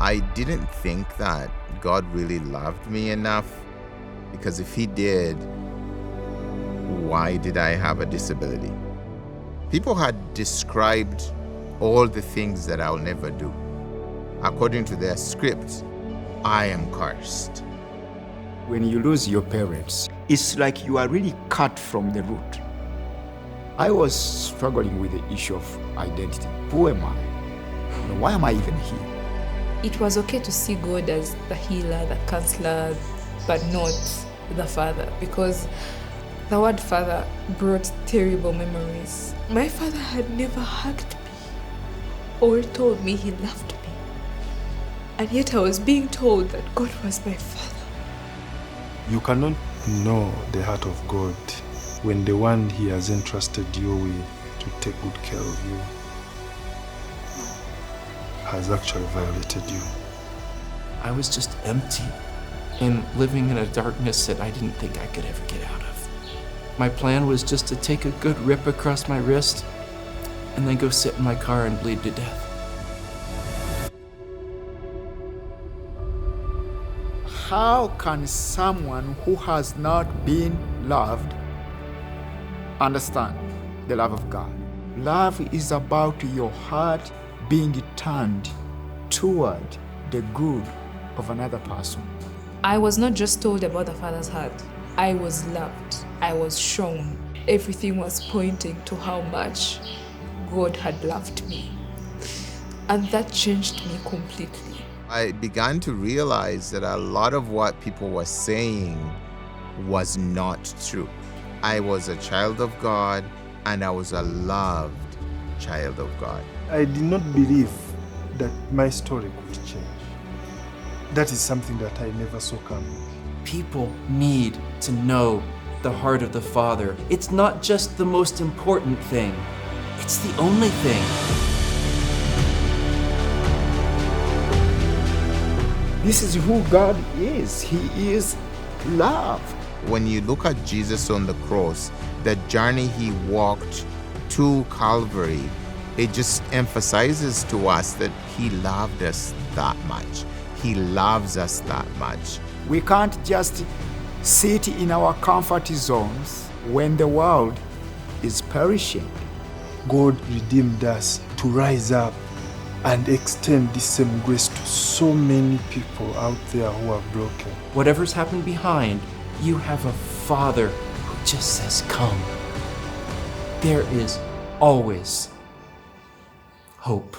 I didn't think that God really loved me enough, because if He did, why did I have a disability? People had described all the things that I'll never do. According to their script, I am cursed. When you lose your parents, it's like you are really cut from the root. I was struggling with the issue of identity. Who am I? Why am I even here? It was okay to see God as the healer, the counselor, but not the father, because the word father brought terrible memories. My father had never hugged me or told me he loved me. And yet I was being told that God was my father. You cannot know the heart of God when the one He has entrusted you with to take good care of you has actually violated you. I was just empty and living in a darkness that I didn't think I could ever get out of. My plan was just to take a good rip across my wrist and then go sit in my car and bleed to death. How can someone who has not been loved understand the love of God? Love is about your heart being turned toward the good of another person. I was not just told about the Father's heart. I was loved. I was shown. Everything was pointing to how much God had loved me. And that changed me completely. I began to realize that a lot of what people were saying was not true. I was a child of God, and I was a loved child of God. I did not believe that my story could change. That is something that I never saw coming. People need to know the heart of the Father. It's not just the most important thing. It's the only thing. This is who God is. He is love. When you look at Jesus on the cross, the journey He walked to Calvary, it just emphasizes to us that He loved us that much. He loves us that much. We can't just sit in our comfort zones when the world is perishing. God redeemed us to rise up and extend the same grace to so many people out there who are broken. Whatever's happened behind, you have a Father who just says, come. There is always hope.